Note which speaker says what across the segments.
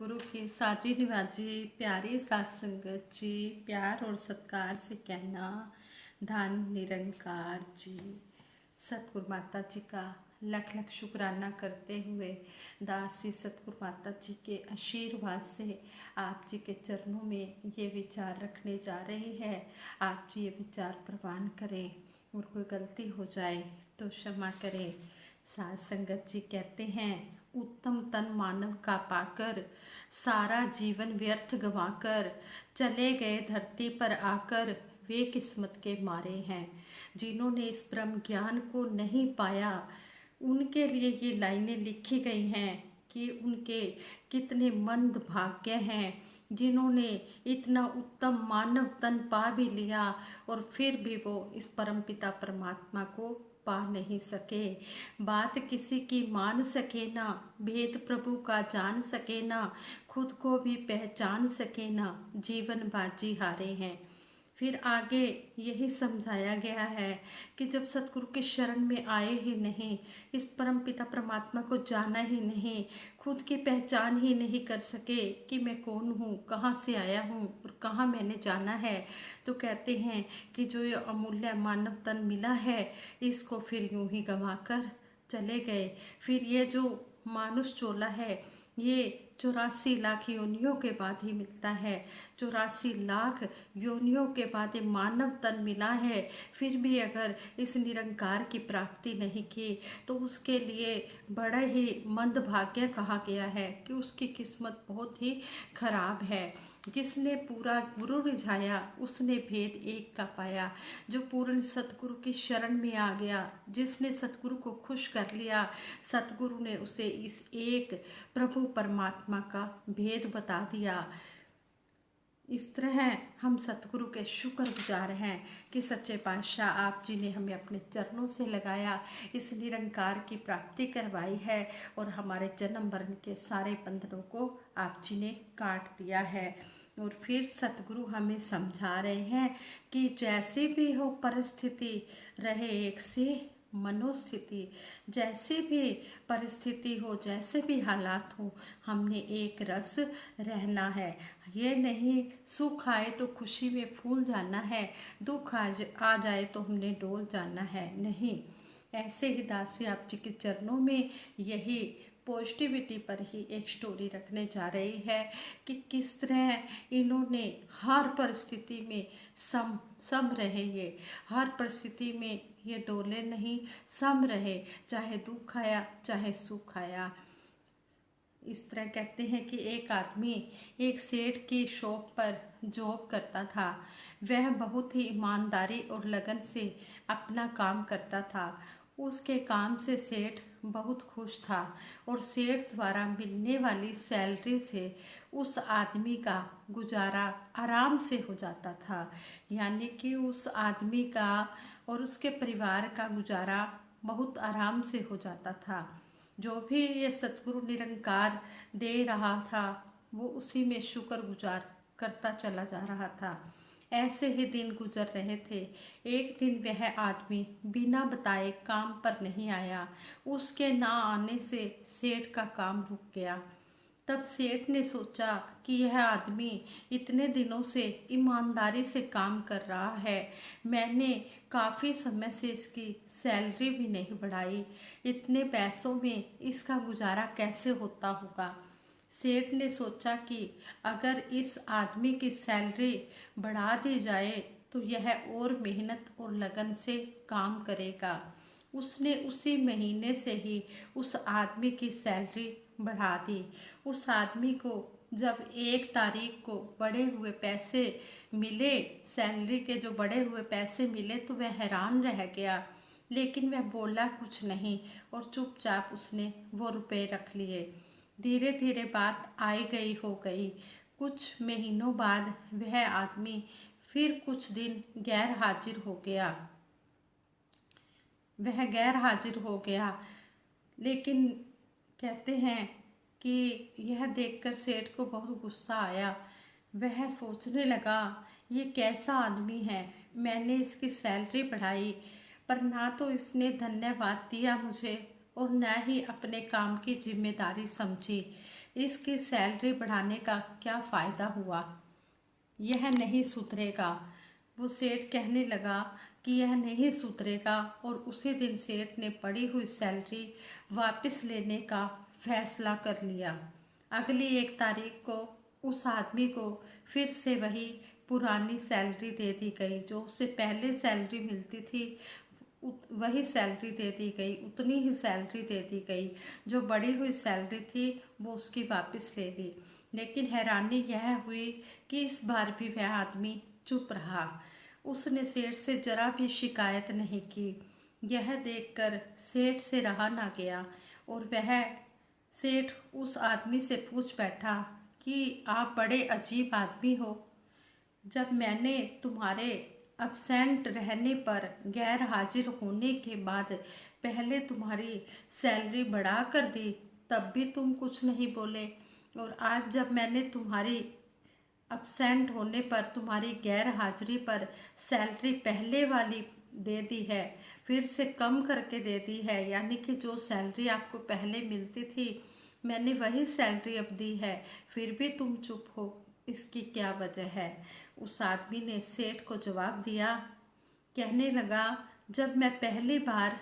Speaker 1: सतगुरु की साजी निवाजी प्यारी सात संगत जी, प्यार और सत्कार से कहना धन निरंकार जी। सतगुरु माता जी का लख लख शुक्राना करते हुए दास जी सतगुरु माता जी के आशीर्वाद से आप जी के चरणों में ये विचार रखने जा रहे हैं। आप जी ये विचार प्रवान करें और कोई गलती हो जाए तो क्षमा करें। सात संगत जी कहते हैं, उत्तम तन मानव का पाकर सारा जीवन व्यर्थ गंवाकर चले गए धरती पर आकर वे किस्मत के मारे हैं। जिन्होंने इस ब्रह्म ज्ञान को नहीं पाया उनके लिए ये लाइनें लिखी गई हैं कि उनके कितने मंद भाग्य हैं जिन्होंने इतना उत्तम मानव तन पा भी लिया और फिर भी वो इस परमपिता परमात्मा को पा नहीं सके। बात किसी की मान सके ना, भेद प्रभु का जान सके ना, खुद को भी पहचान सके ना, जीवन बाजी हारे हैं। फिर आगे यही समझाया गया है कि जब सतगुरु के शरण में आए ही नहीं, इस परम पिता परमात्मा को जाना ही नहीं, खुद की पहचान ही नहीं कर सके कि मैं कौन हूँ, कहाँ से आया हूँ और कहाँ मैंने जाना है, तो कहते हैं कि जो ये अमूल्य मानव तन मिला है इसको फिर यूं ही गंवा कर चले गए। फिर ये जो मानुष चोला है ये 84 लाख योनियों के बाद ही मिलता है। 84 लाख योनियों के बाद ये मानव तन मिला है। फिर भी अगर इस निरंकार की प्राप्ति नहीं की तो उसके लिए बड़ा ही मंदभाग्य कहा गया है कि उसकी किस्मत बहुत ही खराब है। जिसने पूरा गुरु रिझाया उसने भेद एक का पाया। जो पूर्ण सतगुरु की शरण में आ गया, जिसने सतगुरु को खुश कर लिया, सतगुरु ने उसे इस एक प्रभु परमात्मा का भेद बता दिया। इस तरह हम सतगुरु के शुक्रगुजार हैं कि सच्चे पातशाह आप जी ने हमें अपने चरणों से लगाया, इस निरंकार की प्राप्ति करवाई है और हमारे जन्म मरण के सारे बंधनों को आप जी ने काट दिया है। और फिर सतगुरु हमें समझा रहे हैं कि जैसे भी हो परिस्थिति रहे एक से मनोस्थिति, जैसे भी परिस्थिति हो, जैसे भी हालात हो, हमने एक रस रहना है। ये नहीं सुख आए तो खुशी में फूल जाना है, दुख आ जाए तो हमने डोल जाना है, नहीं। ऐसे ही दासी आप जी के चरणों में यही पॉजिटिविटी पर ही एक स्टोरी रखने जा रही है कि किस तरह इन्होंने हर परिस्थिति में सम रहे। ये हर परिस्थिति में ये डोले नहीं, सम रहे, चाहे दुख आया चाहे सुख आया। इस तरह कहते हैं कि एक आदमी एक सेठ की शॉप पर जॉब करता था। वह बहुत ही ईमानदारी और लगन से अपना काम करता था। उसके काम से सेठ बहुत खुश था और सेठ द्वारा मिलने वाली सैलरी से उस आदमी का गुजारा आराम से हो जाता था। यानी कि उस आदमी का और उसके परिवार का गुजारा बहुत आराम से हो जाता था। जो भी ये सतगुरु निरंकार दे रहा था वो उसी में शुक्रगुजार करता चला जा रहा था। ऐसे ही दिन गुजर रहे थे। एक दिन वह आदमी बिना बताए काम पर नहीं आया। उसके ना आने से सेठ का काम रुक गया। तब सेठ ने सोचा कि यह आदमी इतने दिनों से ईमानदारी से काम कर रहा है, मैंने काफ़ी समय से इसकी सैलरी भी नहीं बढ़ाई, इतने पैसों में इसका गुजारा कैसे होता होगा। सेठ ने सोचा कि अगर इस आदमी की सैलरी बढ़ा दी जाए तो यह और मेहनत और लगन से काम करेगा। उसने उसी महीने से ही उस आदमी की सैलरी बढ़ा दी। उस आदमी को जब 1 तारीख को बढ़े हुए पैसे मिले, सैलरी के जो बढ़े हुए पैसे मिले, तो वह हैरान रह गया, लेकिन वह बोला कुछ नहीं और चुपचाप उसने वो रुपए रख लिए। धीरे धीरे बात आई गई हो गई। कुछ महीनों बाद वह आदमी फिर कुछ दिन गैर हाजिर हो गया। वह गैर हाजिर हो गया, लेकिन कहते हैं कि यह देखकर सेठ को बहुत गुस्सा आया। वह सोचने लगा, ये कैसा आदमी है, मैंने इसकी सैलरी बढ़ाई पर ना तो इसने धन्यवाद दिया मुझे और न ही अपने काम की जिम्मेदारी समझी। इसकी सैलरी बढ़ाने का क्या फ़ायदा हुआ, यह नहीं सुधरेगा। वो सेठ कहने लगा कि यह नहीं सुधरेगा और उसी दिन सेठ ने पड़ी हुई सैलरी वापस लेने का फैसला कर लिया। अगली 1 तारीख को उस आदमी को फिर से वही पुरानी सैलरी दे दी गई, जो उसे पहले सैलरी मिलती थी वही सैलरी दे दी गई, उतनी ही सैलरी दे दी गई। जो बढ़ी हुई सैलरी थी वो उसकी वापस ले ली। लेकिन हैरानी यह हुई कि इस बार भी वह आदमी चुप रहा। उसने सेठ से जरा भी शिकायत नहीं की। यह देखकर सेठ से रहा ना गया और वह सेठ उस आदमी से पूछ बैठा कि आप बड़े अजीब आदमी हो। जब मैंने तुम्हारे अब्सेंट रहने पर, गैर हाजिर होने के बाद पहले तुम्हारी सैलरी बढ़ा कर दी, तब भी तुम कुछ नहीं बोले, और आज जब मैंने तुम्हारी अब्सेंट होने पर, तुम्हारी गैर हाजिरी पर सैलरी पहले वाली दे दी है, फिर से कम करके दे दी है, यानी कि जो सैलरी आपको पहले मिलती थी मैंने वही सैलरी अब दी है, फिर भी तुम चुप हो, इसकी क्या वजह है। उस आदमी ने सेठ को जवाब दिया, कहने लगा जब मैं पहली बार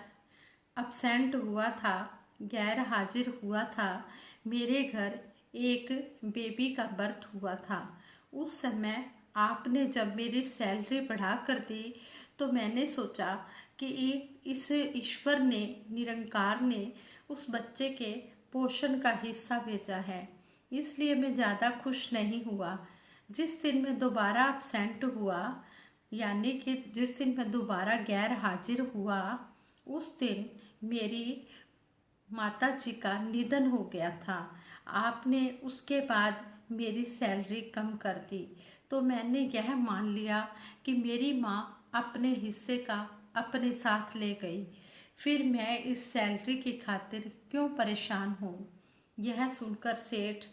Speaker 1: अब्सेंट हुआ था, गैर हाजिर हुआ था, मेरे घर एक बेबी का बर्थ हुआ था। उस समय आपने जब मेरी सैलरी बढ़ा कर दी तो मैंने सोचा कि इस ईश्वर ने, निरंकार ने उस बच्चे के पोषण का हिस्सा भेजा है, इसलिए मैं ज़्यादा खुश नहीं हुआ। जिस दिन मैं दोबारा अब्सेंट हुआ, यानी कि जिस दिन मैं दोबारा गैर हाजिर हुआ, उस दिन मेरी माता जी का निधन हो गया था। आपने उसके बाद मेरी सैलरी कम कर दी, तो मैंने यह मान लिया कि मेरी माँ अपने हिस्से का अपने साथ ले गई। फिर मैं इस सैलरी की खातिर क्यों परेशान हूँ। यह सुनकर सेठ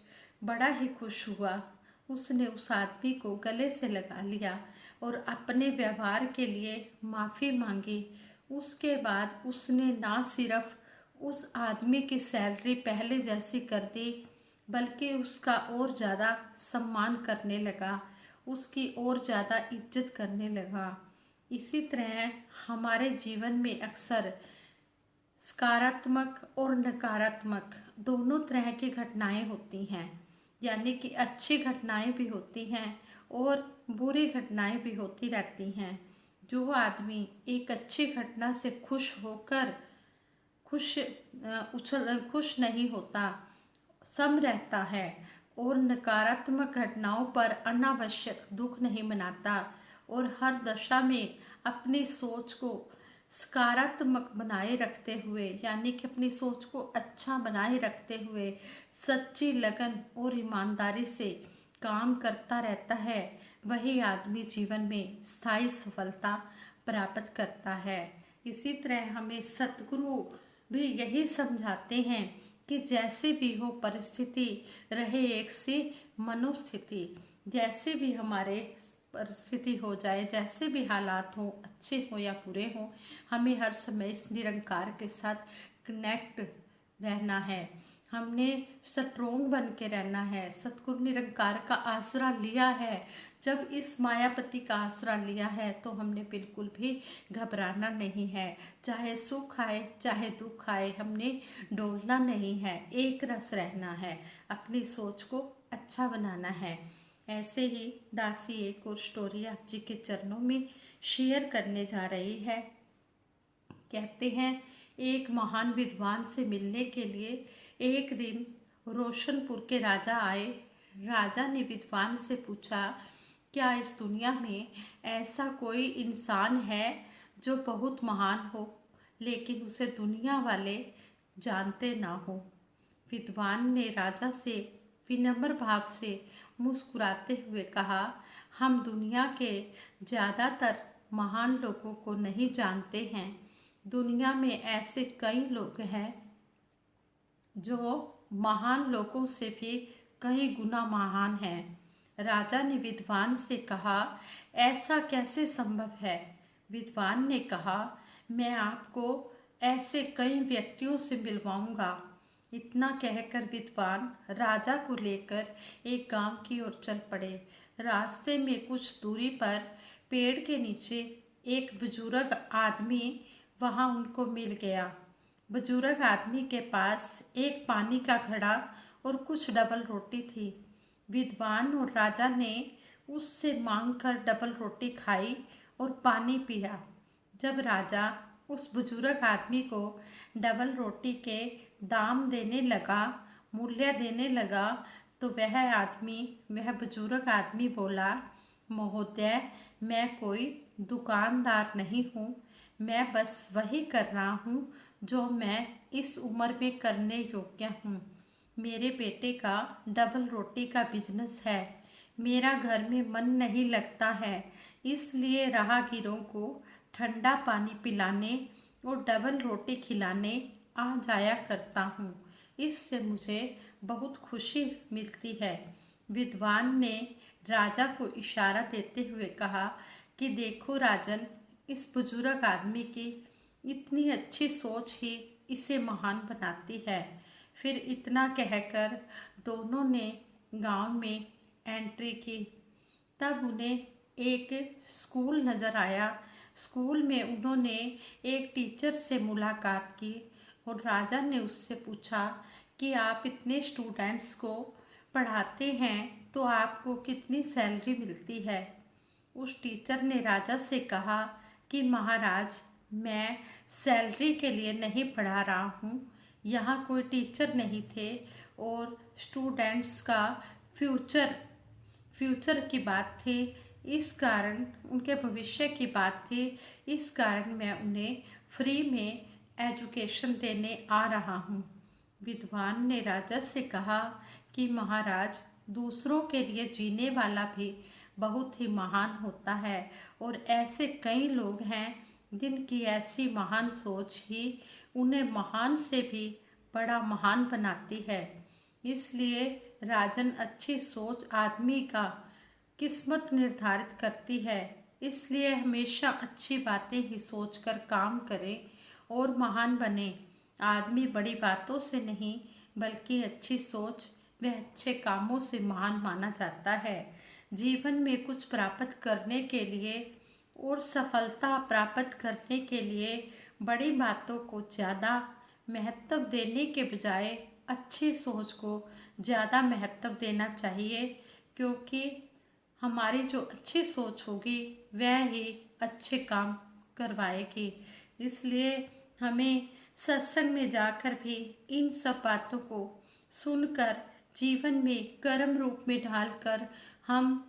Speaker 1: बड़ा ही खुश हुआ। उसने उस आदमी को गले से लगा लिया और अपने व्यवहार के लिए माफ़ी मांगी। उसके बाद उसने ना सिर्फ उस आदमी की सैलरी पहले जैसी कर दी, बल्कि उसका और ज़्यादा सम्मान करने लगा, उसकी और ज़्यादा इज्जत करने लगा। इसी तरह हमारे जीवन में अक्सर सकारात्मक और नकारात्मक दोनों तरह की घटनाएं होती हैं, यानी कि अच्छी घटनाएं भी होती हैं और बुरी घटनाएं भी होती रहती हैं। जो आदमी एक अच्छी घटना से खुश होकर खुश नहीं होता, सम रहता है और नकारात्मक घटनाओं पर अनावश्यक दुख नहीं मनाता और हर दशा में अपनी सोच को सकारात्मक बनाए रखते हुए, यानी कि अपनी सोच को अच्छा बनाए रखते हुए सच्ची लगन और ईमानदारी से काम करता रहता है, वही आदमी जीवन में स्थायी सफलता प्राप्त करता है। इसी तरह हमें सतगुरु भी यही समझाते हैं कि जैसे भी हो परिस्थिति, रहे एक सी मनोस्थिति, जैसे भी हमारे परिस्थिति हो जाए, जैसे भी हालात हो, अच्छे हो या बुरे हो, हमें हर समय इस निरंकार के साथ कनेक्ट रहना है। हमने स्ट्रोंग बन के रहना है। सतगुरु निरंकार का आसरा लिया है, जब इस मायापति का आसरा लिया है तो हमने बिल्कुल भी घबराना नहीं है। चाहे सुख आए चाहे दुख आए, हमने डोलना नहीं है, एक रस रहना है, अपनी सोच को अच्छा बनाना है। ऐसे ही दासी एक और स्टोरी आप जी के चरणों में शेयर करने जा रही है। कहते हैं, एक महान विद्वान से मिलने के लिए एक दिन रोशनपुर के राजा आए। राजा ने विद्वान से पूछा, क्या इस दुनिया में ऐसा कोई इंसान है जो बहुत महान हो लेकिन उसे दुनिया वाले जानते ना हो। विद्वान ने राजा से विनम्र भाव से मुस्कुराते हुए कहा, हम दुनिया के ज़्यादातर महान लोगों को नहीं जानते हैं। दुनिया में ऐसे कई लोग हैं जो महान लोगों से भी कई गुना महान हैं। राजा ने विद्वान से कहा, ऐसा कैसे संभव है। विद्वान ने कहा, मैं आपको ऐसे कई व्यक्तियों से मिलवाऊंगा इतना कहकर विद्वान राजा को लेकर एक गांव की ओर चल पड़े। रास्ते में कुछ दूरी पर पेड़ के नीचे एक बुजुर्ग आदमी वहां उनको मिल गया। बुजुर्ग आदमी के पास एक पानी का घड़ा और कुछ डबल रोटी थी। विद्वान और राजा ने उससे मांगकर डबल रोटी खाई और पानी पिया। जब राजा उस बुजुर्ग आदमी को डबल रोटी के दाम देने लगा, मूल्य देने लगा, तो वह बुजुर्ग आदमी बोला, महोदय, मैं कोई दुकानदार नहीं हूँ, मैं बस वही कर रहा हूँ जो मैं इस उम्र में करने योग्य हूँ। मेरे बेटे का डबल रोटी का बिजनेस है। मेरा घर में मन नहीं लगता है, इसलिए राहगीरों को ठंडा पानी पिलाने और डबल रोटी खिलाने आ जाया करता हूँ। इससे मुझे बहुत खुशी मिलती है। विद्वान ने राजा को इशारा देते हुए कहा कि देखो राजन, इस बुजुर्ग आदमी की इतनी अच्छी सोच ही इसे महान बनाती है। फिर इतना कहकर दोनों ने गांव में एंट्री की। तब उन्हें एक स्कूल नज़र आया। स्कूल में उन्होंने एक टीचर से मुलाकात की और राजा ने उससे पूछा कि आप इतने स्टूडेंट्स को पढ़ाते हैं तो आपको कितनी सैलरी मिलती है। उस टीचर ने राजा से कहा कि महाराज, मैं सैलरी के लिए नहीं पढ़ा रहा हूँ। यहाँ कोई टीचर नहीं थे और स्टूडेंट्स का फ्यूचर की बात थी, इस कारण उनके भविष्य की बात थी, इस कारण मैं उन्हें फ्री में एजुकेशन देने आ रहा हूँ। विद्वान ने राजा से कहा कि महाराज, दूसरों के लिए जीने वाला भी बहुत ही महान होता है और ऐसे कई लोग हैं जिनकी ऐसी महान सोच ही उन्हें महान से भी बड़ा महान बनाती है। इसलिए राजन, अच्छी सोच आदमी का किस्मत निर्धारित करती है। इसलिए हमेशा अच्छी बातें ही सोचकर काम करें और महान बने। आदमी बड़ी बातों से नहीं बल्कि अच्छी सोच व अच्छे कामों से महान माना जाता है। जीवन में कुछ प्राप्त करने के लिए और सफलता प्राप्त करने के लिए बड़ी बातों को ज़्यादा महत्व देने के बजाय अच्छी सोच को ज़्यादा महत्व देना चाहिए, क्योंकि हमारी जो अच्छी सोच होगी वह ही अच्छे काम करवाएगी। इसलिए हमें सत्संग में जाकर भी इन सब बातों को सुनकर जीवन में कर्म रूप में ढालकर हम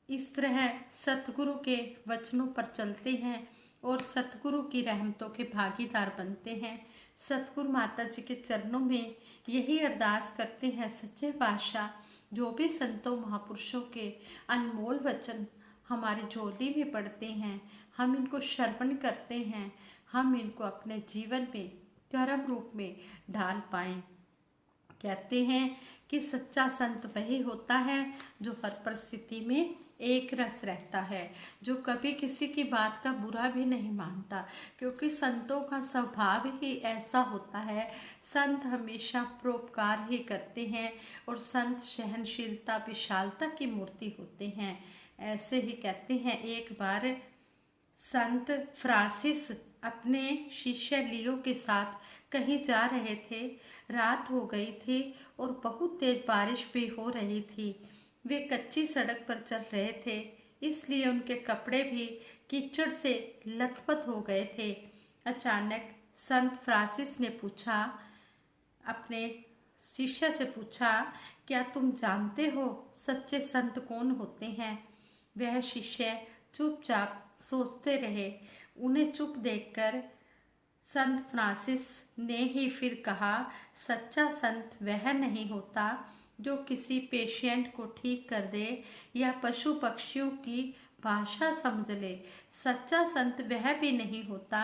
Speaker 1: इस तरह सतगुरु के वचनों पर चलते हैं और सतगुरु की रहमतों के भागीदार बनते हैं। सतगुरु माता जी के चरणों में यही अरदास करते हैं, सच्चे पातशाह जो भी संतों महापुरुषों के अनमोल वचन हमारी झोली में पड़ते हैं, हम इनको श्रवण करते हैं, हम इनको अपने जीवन में कर्म रूप में ढाल पाएं। कहते हैं कि सच्चा संत वही होता है जो हर परिस्थिति में एक रस रहता है, जो कभी किसी की बात का बुरा भी नहीं मानता, क्योंकि संतों का स्वभाव ही ऐसा होता है। संत हमेशा परोपकार ही करते हैं और संत सहनशीलता विशालता की मूर्ति होते हैं। ऐसे ही कहते हैं, एक बार संत फ्रांसिस अपने शिष्य लियो के साथ कहीं जा रहे थे। रात हो गई थी और बहुत तेज बारिश भी हो रही थी। वे कच्ची सड़क पर चल रहे थे, इसलिए उनके कपड़े भी कीचड़ से लथपथ हो गए थे। अचानक संत फ्रांसिस ने पूछा, अपने शिष्य से पूछा, क्या तुम जानते हो सच्चे संत कौन होते हैं? वह शिष्य चुपचाप सोचते रहे। उन्हें चुप देखकर संत फ्रांसिस ने ही फिर कहा, सच्चा संत वह नहीं होता जो किसी पेशेंट को ठीक कर दे या पशु पक्षियों की भाषा समझ ले। सच्चा संत वह भी नहीं होता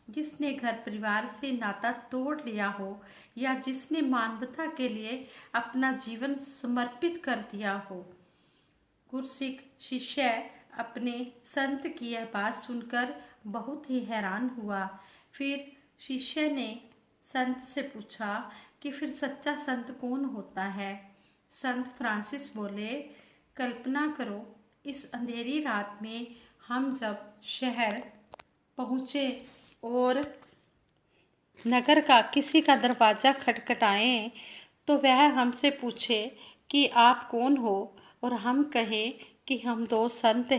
Speaker 1: जिसने घर परिवार से नाता तोड़ लिया हो या जिसने मानवता के लिए अपना जीवन समर्पित कर दिया हो। गुरसिख शिष्य अपने संत की यह बात सुनकर बहुत ही हैरान हुआ। फिर शिष्य ने संत से पूछा, कि फिर सच्चा संत कौन होता है। संत फ्रांसिस बोले, कल्पना करो इस अंधेरी रात में हम जब शहर पहुँचे और नगर का किसी का दरवाज़ा खटखटाएं तो वह हमसे पूछे कि आप कौन हो, और हम कहें कि हम दो संत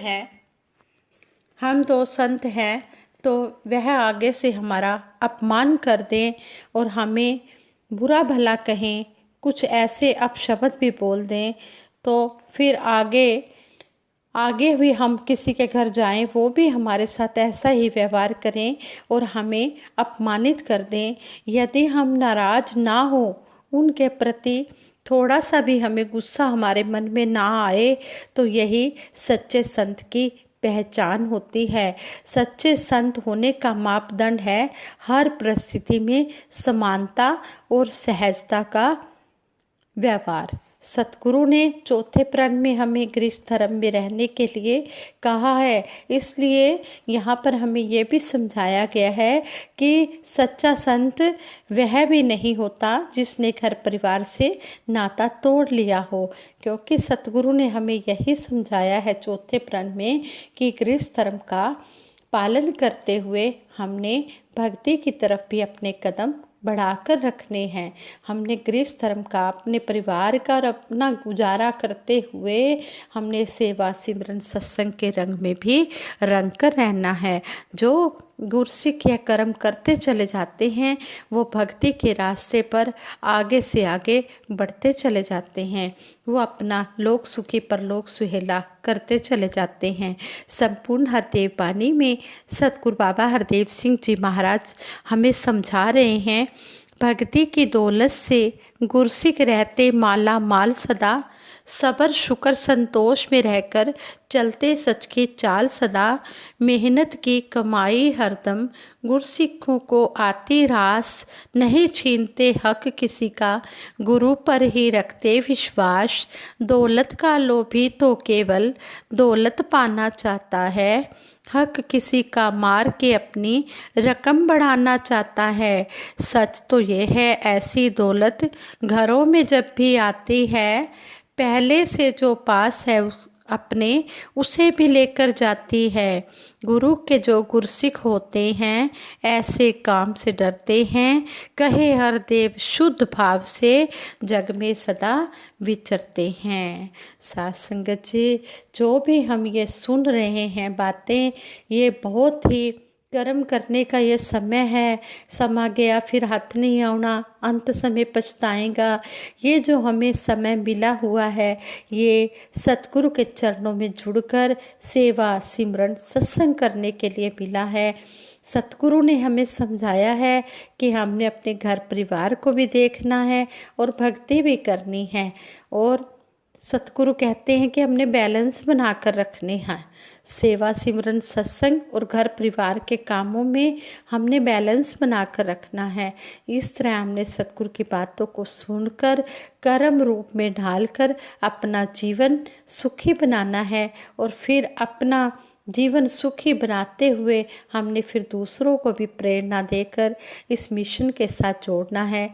Speaker 1: हैं, तो वह आगे से हमारा अपमान कर दें और हमें बुरा भला कहें, कुछ ऐसे अपशब्द भी बोल दें, तो फिर आगे भी हम किसी के घर जाएं वो भी हमारे साथ ऐसा ही व्यवहार करें और हमें अपमानित कर दें। यदि हम नाराज ना हो उनके प्रति, थोड़ा सा भी हमें गुस्सा हमारे मन में ना आए, तो यही सच्चे संत की पहचान होती है। सच्चे संत होने का मापदंड है हर परिस्थिति में समानता और सहजता का व्यवहार। सतगुरु ने चौथे प्रण में हमें गृहस्थ धर्म में रहने के लिए कहा है, इसलिए यहाँ पर हमें ये भी समझाया गया है कि सच्चा संत वह भी नहीं होता जिसने घर परिवार से नाता तोड़ लिया हो, क्योंकि सतगुरु ने हमें यही समझाया है चौथे प्रण में कि गृहस्थ धर्म का पालन करते हुए हमने भक्ति की तरफ भी अपने कदम बढ़ाकर रखने हैं। हमने गृहस्थ धर्म का अपने परिवार का और अपना गुजारा करते हुए हमने सेवा सिमरन सत्संग के रंग में भी रंग कर रहना है। जो गुरसिख या कर्म करते चले जाते हैं वो भक्ति के रास्ते पर आगे से आगे बढ़ते चले जाते हैं, वो अपना लोक सुखी परलोक सुहेला करते चले जाते हैं। संपूर्ण हरदेव वाणी में सतगुरु बाबा हरदेव सिंह जी महाराज हमें समझा रहे हैं, भक्ति की दौलत से गुरसिख रहते माला माल सदा, सबर शुक्र संतोष में रहकर चलते सच की चाल सदा, मेहनत की कमाई हरदम गुरसिखों को आती रास, नहीं छीनते हक किसी का गुरु पर ही रखते विश्वास, दौलत का लोभी तो केवल दौलत पाना चाहता है, हक किसी का मार के अपनी रकम बढ़ाना चाहता है। सच तो ये है ऐसी दौलत घरों में जब भी आती है, पहले से जो पास है अपने उसे भी लेकर जाती है। गुरु के जो गुरसिख होते हैं ऐसे काम से डरते हैं, कहे हर देव शुद्ध भाव से जग में सदा विचरते हैं। साथ संगत जी, जो भी हम ये सुन रहे हैं बातें, ये बहुत ही कर्म करने का ये समय है। समा गया फिर हाथ नहीं आना, अंत समय पछताएगा। ये जो हमें समय मिला हुआ है ये सतगुरु के चरणों में जुड़कर सेवा सिमरन सत्संग करने के लिए मिला है। सतगुरु ने हमें समझाया है कि हमने अपने घर परिवार को भी देखना है और भक्ति भी करनी है, और सतगुरु कहते हैं कि हमने बैलेंस बनाकर रखने हैं। सेवा सिमरन सत्संग और घर परिवार के कामों में हमने बैलेंस बनाकर रखना है। इस तरह हमने सतगुरु की बातों को सुनकर कर्म रूप में ढालकर अपना जीवन सुखी बनाना है, और फिर अपना जीवन सुखी बनाते हुए हमने फिर दूसरों को भी प्रेरणा देकर इस मिशन के साथ जोड़ना है।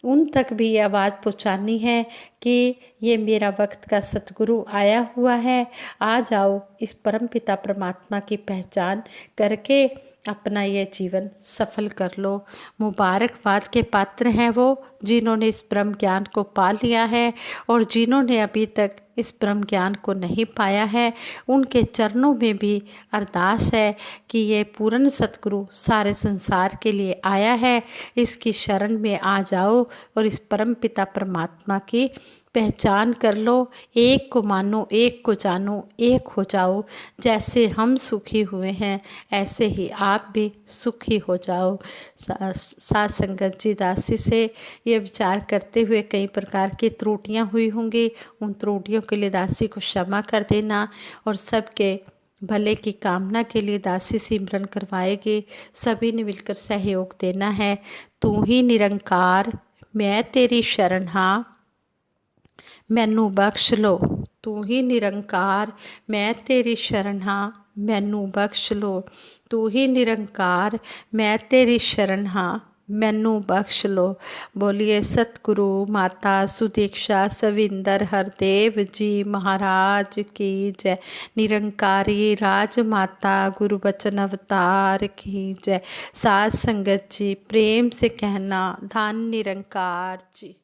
Speaker 1: उन तक भी ये आवाज़ पहुँचानी है कि ये मेरा वक्त का सतगुरु आया हुआ है, आ जाओ इस परमपिता परमात्मा की पहचान करके अपना ये जीवन सफल कर लो। मुबारकबाद के पात्र हैं वो जिन्होंने इस ब्रह्म ज्ञान को पा लिया है, और जिन्होंने अभी तक इस ब्रह्म ज्ञान को नहीं पाया है उनके चरणों में भी अरदास है कि ये पूर्ण सतगुरु सारे संसार के लिए आया है, इसकी शरण में आ जाओ और इस परमपिता परमात्मा की पहचान कर लो। एक को मानो, एक को जानो, एक हो जाओ। जैसे हम सुखी हुए हैं ऐसे ही आप भी सुखी हो जाओ। साथ संगत जी, दासी से ये विचार करते हुए कई प्रकार की त्रुटियां हुई होंगी, उन त्रुटियों के लिए दासी को क्षमा कर देना, और सबके भले की कामना के लिए दासी सिमरन करवाएगी। सभी ने मिलकर सहयोग देना है। तू ही निरंकार मैं तेरी शरण हाँ, मैनू बख्श लो। तू ही निरंकार मैं तेरी शरण हाँ, मैनू बख्श लो। तू ही निरंकार मैं तेरी शरण हाँ, मैनू बख्श लो। बोलिए सतगुरु माता सुदीक्षा सविंदर हरदेव जी महाराज की जय। निरंकारी राज माता गुरु बचन अवतार की जय। साध संगत जी प्रेम से कहना धन निरंकार जी।